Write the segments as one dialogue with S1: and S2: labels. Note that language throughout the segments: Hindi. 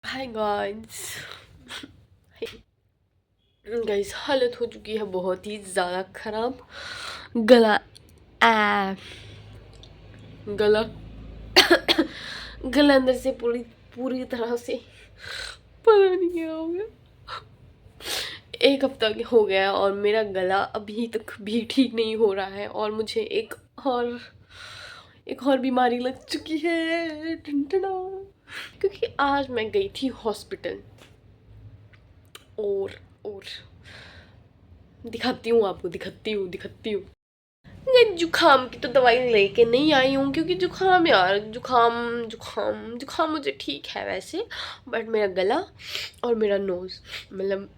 S1: Hi guys. गाइस हालत हो चुकी है बहुत ही ज़्यादा ख़राब। गला आ गला गला अंदर से पूरी पूरी तरह से पता नहीं क्या हो गया। एक हफ्ता हो गया है और मेरा गला अभी तक भी ठीक नहीं हो रहा है और मुझे और एक और बीमारी लग चुकी है। टुनटुना। क्योंकि आज मैं गई थी हॉस्पिटल और दिखाती हूँ आपको, दिखाती हूँ। ये जुखाम की तो दवाई लेके नहीं आई हूँ क्योंकि जुखाम यार जुखाम जुखाम जुखाम मुझे ठीक है वैसे, बट मेरा गला और मेरा नोज़ मतलब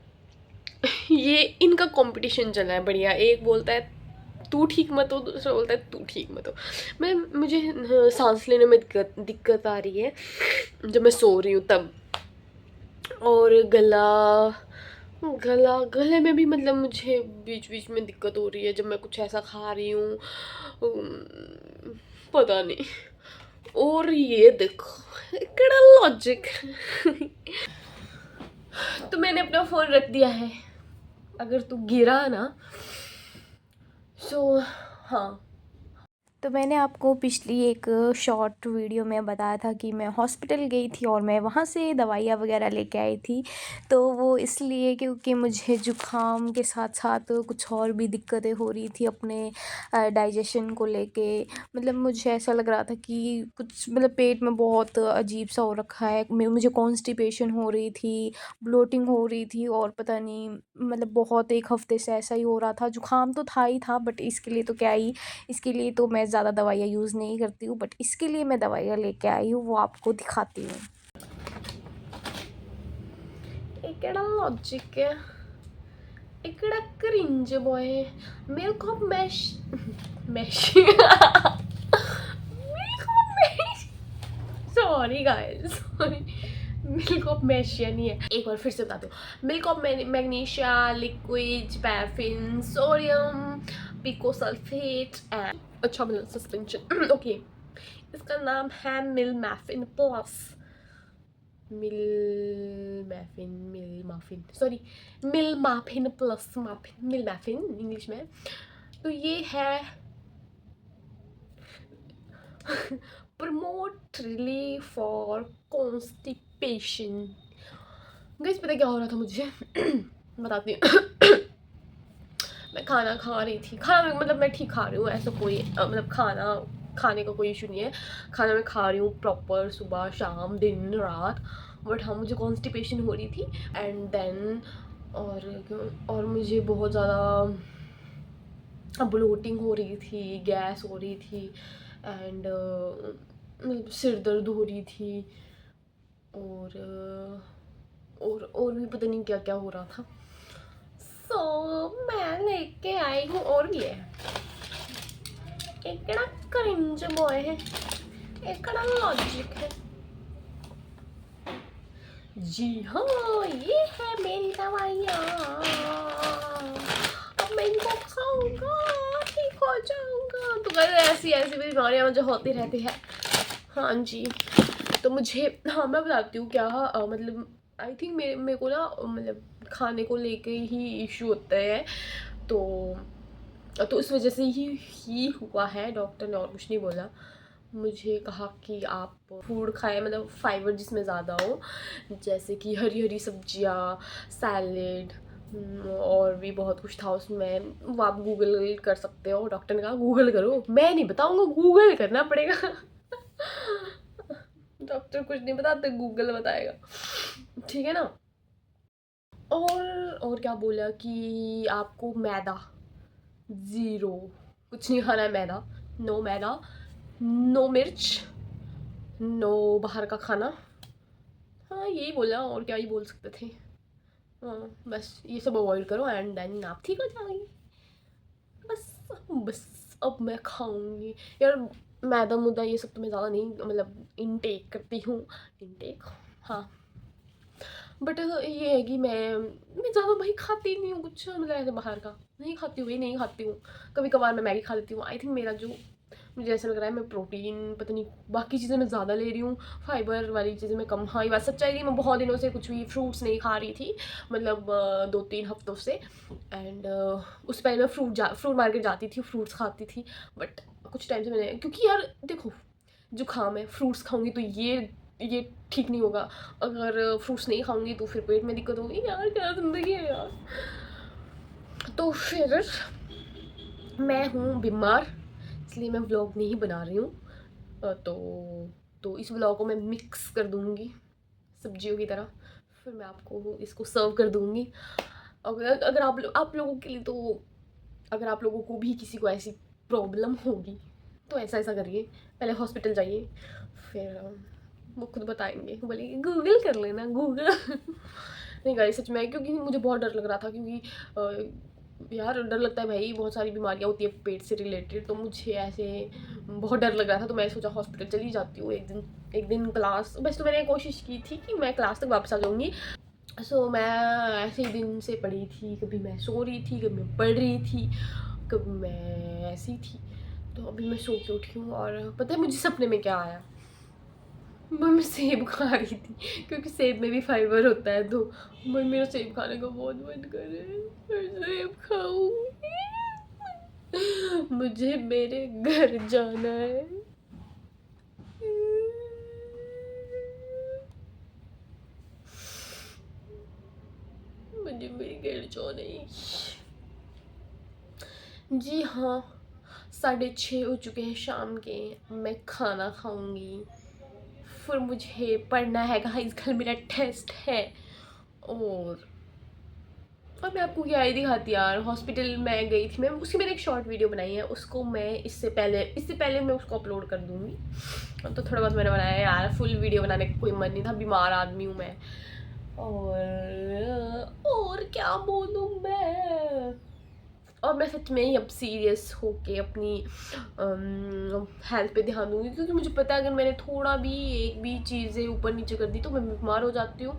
S1: ये इनका कंपटीशन चल रहा है बढ़िया। एक बोलता है तू ठीक मत हो, दूसरा बोलता है तू ठीक मत हो। मैं मुझे सांस लेने में दिक्कत आ रही है जब मैं सो रही हूँ तब। और गले में भी मतलब मुझे बीच बीच में दिक्कत हो रही है जब मैं कुछ ऐसा खा रही हूँ। पता नहीं। और ये देखो इकड़ा लॉजिक। तो मैंने अपना फ़ोन रख दिया है, अगर तू गिरा ना सो हाँ।
S2: तो मैंने आपको पिछली एक शॉर्ट वीडियो में बताया था कि मैं हॉस्पिटल गई थी और मैं वहाँ से दवाइयाँ वगैरह लेके आई थी। तो वो इसलिए क्योंकि मुझे ज़ुकाम के साथ साथ कुछ और भी दिक्कतें हो रही थी अपने डाइजेशन को लेके। मतलब मुझे ऐसा लग रहा था कि कुछ मतलब पेट में बहुत अजीब सा हो रखा है। मुझे कॉन्स्टिपेशन हो रही थी, ब्लोटिंग हो रही थी और पता नहीं मतलब बहुत 1 हफ़्ते से ऐसा ही हो रहा था। ज़ुकाम तो था ही था, बट इसके लिए तो क्या ही, इसके लिए तो मैं ज़्यादा दवाइयाँ यूज़ नहीं करती हूँ, बट इसके लिए मैं दवाइयाँ लेके आई हूँ, वो आपको दिखाती हूँ।
S1: इकड़ा लॉजिक है, इकड़ा cringe boy. Milk of mash mash milk of mash, sorry guys sorry. Milk of मैशिया नहीं है, एक बार फिर से बताती हूँ। Milk of magnesia liquid paraffin sodium picosulphate and अच्छा मिल सस्पेंशन। ओके, इसका नाम है मिल मैफिन प्लस। मिल माफिन सॉरी, मिल माफिन प्लस माफिन मिल मैफिन इंग्लिश में। तो ये है prompt relief for constipation. Guys पता क्या हो रहा था मुझे बताती हूँ। मैं खाना खा रही थी, खाना मतलब मैं ठीक खा रही हूँ, ऐसा कोई मतलब खाना खाने का कोई इशू नहीं है। खाना मैं खा रही हूँ प्रॉपर सुबह शाम दिन रात। बट हाँ मुझे कॉन्स्टिपेशन हो रही थी एंड देन और मुझे बहुत ज़्यादा ब्लोटिंग हो रही थी, गैस हो रही थी एंड सिर दर्द हो रही थी और और भी पता नहीं क्या क्या हो रहा था। मैं लेके आई हूँ और भी है। एकड़ा क्रिंज बॉय है, एकड़ा लॉजिक है। जी हाँ ये है मेरी दवाइयाँ, अब मैं इनको खाऊंगा ठीक हो जाऊंगा। तो गाइस ऐसी ऐसी बीमारियाँ मुझे होती रहती है। हाँ जी, तो मुझे हाँ मैं बताती हूँ क्या मतलब आई थिंक मेरे को ना मतलब खाने को लेके ही इशू होता है। तो उस वजह से ही हुआ है। डॉक्टर ने और कुछ नहीं बोला, मुझे कहा कि आप फूड खाएं मतलब फाइबर जिसमें ज़्यादा हो, जैसे कि हरी हरी सब्जियाँ, सैलेड और भी बहुत कुछ था उसमें। वो आप गूगल कर सकते हो, डॉक्टर ने कहा गूगल करो, मैं नहीं बताऊँगा गूगल करना पड़ेगा। डॉक्टर कुछ नहीं बताते, गूगल बताएगा, ठीक है ना। और क्या बोला कि आपको मैदा ज़ीरो, कुछ नहीं खाना है मैदा, नो मैदा, नो मिर्च, नो बाहर का खाना। हाँ यही बोला, और क्या ही बोल सकते थे। हाँ बस ये सब अवॉइड करो एंड देन आप ठीक हो जाओगे। बस अब मैं खाऊंगी यार। मैदा मुद्दा ये सब तो मैं ज़्यादा नहीं मतलब इनटेक करती हूँ, इनटेक हाँ। बट ये है कि मैं ज़्यादा भाई खाती नहीं हूँ कुछ मतलब ऐसे बाहर का नहीं खाती हूँ, ये नहीं खाती हूँ। कभी कभार मैं मैगी खा लेती हूँ। आई थिंक मेरा जो मुझे ऐसा लग रहा है मैं प्रोटीन पता नहीं बाकी चीज़ें मैं ज़्यादा ले रही हूँ, फाइबर वाली चीज़ें मैं कम। हाँ, ये बात सच्चाई थी, मैं बहुत दिनों से कुछ भी फ्रूट्स नहीं खा रही थी, मतलब 2-3 हफ्तों से। एंड उससे पहले मैं फ्रूट मार्केट जाती थी, फ्रूट्स खाती थी। बट कुछ टाइम से मैंने, क्योंकि यार देखो जुकाम है, फ्रूट्स खाऊंगी तो ये ठीक नहीं होगा, अगर फ्रूट्स नहीं खाऊंगी तो फिर पेट में दिक्कत होगी। यार क्या ज़िंदगी है यार। तो फिर मैं हूँ बीमार, इसलिए मैं व्लॉग नहीं बना रही हूँ। तो इस व्लॉग को मैं मिक्स कर दूँगी सब्जियों की तरह, फिर मैं आपको इसको सर्व कर दूँगी। अगर आप लोगों के लिए, तो अगर आप लोगों को भी किसी को ऐसी प्रॉब्लम होगी तो ऐसा करिए, पहले हॉस्पिटल जाइए, फिर वो खुद बताएंगे, बोलेंगे गूगल कर लेना गूगल। नहीं गाइस सच में, क्योंकि मुझे बहुत डर लग रहा था, क्योंकि यार डर लगता है भाई, बहुत सारी बीमारियाँ होती है पेट से रिलेटेड, तो मुझे ऐसे बहुत डर लग रहा था। तो मैं सोचा हॉस्पिटल चली जाती हूँ एक दिन क्लास, बस तो मैंने कोशिश की थी कि मैं क्लास तक वापस आ जाऊँगी। सो मैं ऐसे ही दिन से पढ़ी थी, कभी मैं सो रही थी, कभी मैं पढ़ रही थी, कभी मैं ऐसी थी। तो अभी मैं सो के उठी हूँ और पता है मुझे सपने में क्या आया, मैं सेब खा रही थी, क्योंकि सेब में भी फाइबर होता है, तो मेरा सेब खाने का बहुत मन कर रहा है, मैं सेब खाऊंगी। मुझे मेरे घर जाना है। मुझे मेरे घर जाना है। जी हाँ, 6:30 हो चुके हैं शाम के, मैं खाना खाऊंगी, फिर मुझे पढ़ना है गाइस, कल मेरा टेस्ट है। और मैं आपको क्या ही दिखाती यार, हॉस्पिटल में गई थी मैं, उसकी मैंने एक शॉर्ट वीडियो बनाई है, उसको मैं इससे पहले मैं उसको अपलोड कर दूँगी। तो थोड़ा बहुत मैंने बनाया है यार, फुल वीडियो बनाने का कोई मन नहीं था, बीमार आदमी हूँ मैं। और क्या बोलूँ मैं, और मैं सच में ही अब सीरियस होके अपनी हेल्थ पे ध्यान दूँगी, क्योंकि मुझे पता है अगर मैंने थोड़ा भी एक भी चीज़ें ऊपर नीचे कर दी तो मैं बीमार हो जाती हूँ।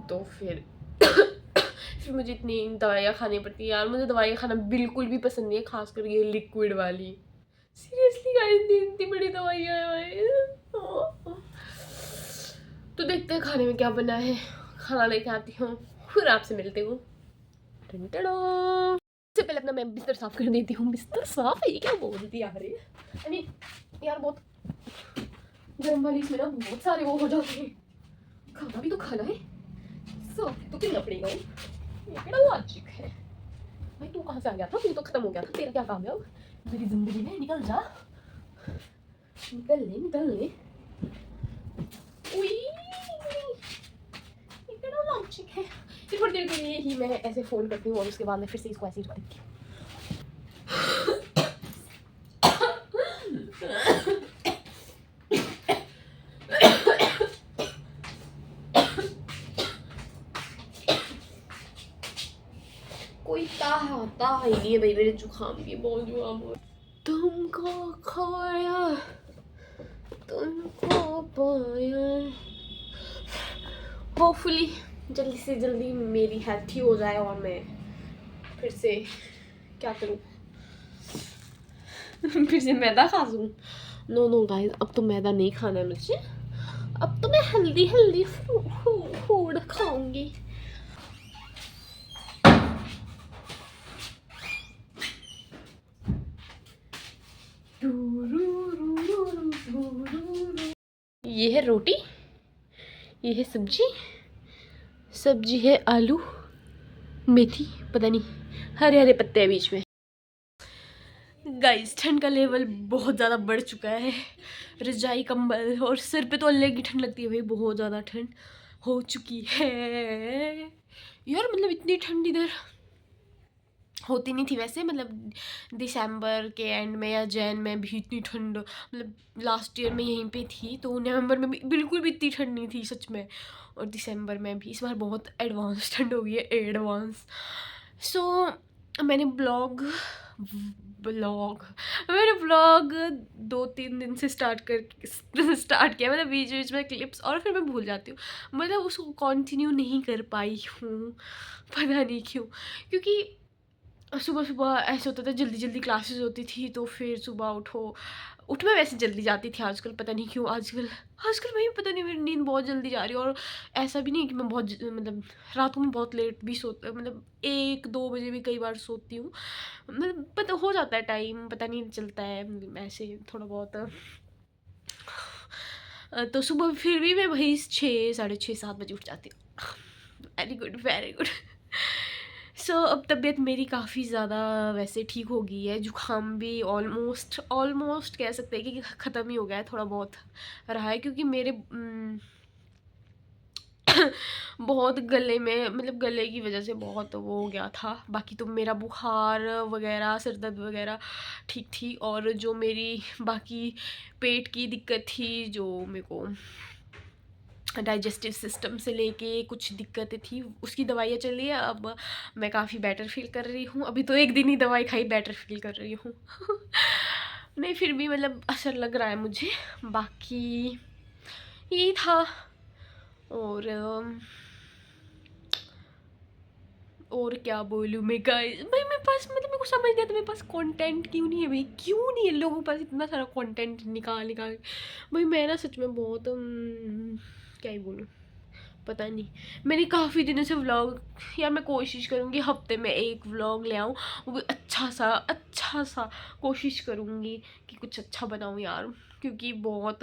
S1: तो फिर फिर मुझे इतनी दवाइयाँ खानी पड़ती है यार, मुझे दवाइयाँ खाना बिल्कुल भी पसंद नहीं है, खासकर ये लिक्विड वाली। सीरियसली गाइस, इतनी बड़ी दवाइयाँ हैं भाई। तो देखते हैं खाने में क्या बना है, खाना लेके आती हूँ, फिर आपसे मिलती हूँ। सबसे पहले अपना मैं बिस्तर साफ कर देती हूँ। बिस्तर साफ है, ये क्या बोलती यार, ये आई मीन यार बहुत गर्म वाली इसमें ना बहुत सारे वो हो जाते हैं, खाना भी तो खाना है, साफ तो करना पड़ेगा। ये केड़ा लॉजिक है भाई, तू कहाँ से आ गया था, तू तो खत्म हो गया था, तेरा क्या काम है अब मेरी जिंदगी में, निकल जा, निकल ले। उई, ये केड़ा लॉजिक है। फिर थोड़ी देर के लिए ही मैं ऐसे फोल्ड करती हूँ और उसके बाद मैं फिर से इसको ऐसे ही रख देती हूँ। कोई ताहा ही नहीं है भाई, मेरे जुकाम की बहुत जुकाम हो। तुमको खोया तुमको पाया, होपफुली जल्दी से जल्दी मेरी हेल्थ ठीक हो जाए और मैं फिर से क्या करूँ, फिर से मैदा खा लूँ। नो गाइस, अब तो मैदा नहीं खाना है मुझे, अब तो मैं हेल्दी फूड खाऊंगी। ये है रोटी, ये है सब्जी है आलू मेथी, पता नहीं हरे हरे पत्ते हैं बीच में। गाइस ठंड का लेवल बहुत ज़्यादा बढ़ चुका है, रजाई कंबल और सिर पे तो अलग की ठंड लगती है भाई, बहुत ज़्यादा ठंड हो चुकी है यार, मतलब इतनी ठंड इधर होती नहीं थी वैसे, मतलब दिसंबर के एंड में या जैन में भी इतनी ठंड, मतलब लास्ट ईयर में यहीं पे थी, तो नवंबर में भी बिल्कुल भी इतनी ठंड नहीं थी सच में, और दिसंबर में भी। इस बार बहुत एडवांस ठंड हो गई है, एडवांस। सो मैंने ब्लॉग मैंने ब्लॉग 2-3 दिन से स्टार्ट किया, मतलब बीच बीच में क्लिप्स, और फिर मैं भूल जाती हूँ, मतलब उसको कंटिन्यू नहीं कर पाई हूँ, पता नहीं क्यों, क्योंकि सुबह-सुबह ऐसे होता था जल्दी-जल्दी क्लासेस होती थी तो फिर सुबह उठ मैं वैसे जल्दी जाती थी आजकल पता नहीं क्यों आजकल आजकल वही पता नहीं मेरी नींद बहुत जल्दी जा रही है और ऐसा भी नहीं है कि मैं बहुत मतलब रातों में बहुत लेट भी मतलब 1-2 बजे भी कई बार सोती हूँ। मतलब पता हो जाता है टाइम पता नहीं चलता है ऐसे थोड़ा बहुत तो सुबह फिर भी मैं वही 6 साढ़े 6 7 बजे उठ जाती हूँ। Very good very good. So अब तबीयत मेरी काफ़ी ज़्यादा वैसे ठीक हो गई है जुकाम भी ऑलमोस्ट ऑलमोस्ट कह सकते हैं कि ख़त्म ही हो गया है थोड़ा बहुत रहा है क्योंकि मेरे बहुत गले में मतलब गले की वजह से बहुत वो हो गया था बाकी तो मेरा बुखार वगैरह सिर दर्द वगैरह ठीक थी और जो मेरी बाकी पेट की दिक्कत थी जो मेरे को डाइजेस्टिव सिस्टम से लेके कुछ दिक्कतें थी उसकी दवाइयाँ चल रही है अब मैं काफ़ी बेटर फील कर रही हूँ अभी तो एक दिन ही दवाई खाई बेटर फील कर रही हूँ नहीं फिर भी मतलब असर लग रहा है मुझे बाकी यही था और और क्या बोलूँ मैं गाइस भाई मेरे पास मतलब मेरे को समझ नहीं आता मेरे पास कंटेंट क्यों नहीं है भाई क्यों नहीं है लोगों के पास इतना सारा कंटेंट निकाल निकाल भाई मैं ना सच में बहुत क्या ही बोलूँ पता नहीं मैंने काफ़ी दिनों से व्लॉग यार मैं कोशिश करूँगी हफ्ते में एक व्लॉग ले आऊँ वो भी अच्छा सा कोशिश करूँगी कि कुछ अच्छा बनाऊँ यार क्योंकि बहुत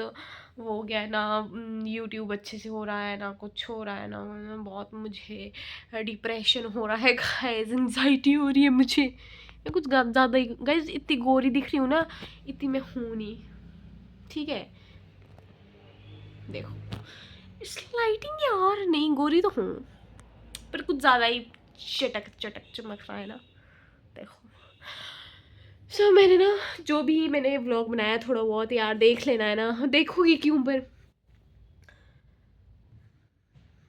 S1: वो हो गया है ना यूट्यूब अच्छे से हो रहा है ना कुछ हो रहा है ना बहुत मुझे डिप्रेशन हो रहा है गाइस एंजाइटी हो रही है मुझे मैं कुछ ज़्यादा ही गाइस इतनी गोरी दिख रही हूँ ना इतनी मैं हूँ नहीं ठीक है देखो इस लाइटिंग यार नहीं गोरी तो हूँ पर कुछ ज़्यादा ही चटक चटक चमक रहा है ना देखो सो मैंने ना जो भी मैंने व्लॉग बनाया थोड़ा बहुत यार देख लेना है ना देखोगी क्यों पर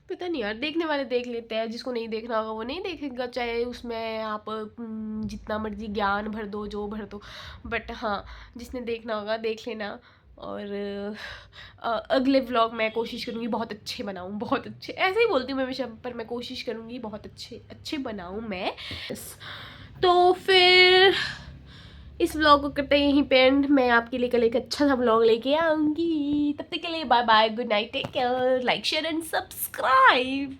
S1: पता नहीं यार देखने वाले देख लेते हैं जिसको नहीं देखना होगा वो नहीं देखेगा चाहे उसमें आप जितना मर्जी ज्ञान भर दो जो भर दो बट हाँ जिसने देखना होगा देख लेना और अगले व्लॉग मैं कोशिश करूँगी बहुत अच्छे बनाऊँ बहुत अच्छे ऐसे ही बोलती हूँ मैं हमेशा पर मैं कोशिश करूँगी बहुत अच्छे अच्छे बनाऊँ मैं तो फिर इस व्लॉग को करते हैं यहीं पे एंड मैं आपके लिए कल एक अच्छा सा व्लॉग लेके आऊँगी तब तक के लिए bye bye good night take care like share and subscribe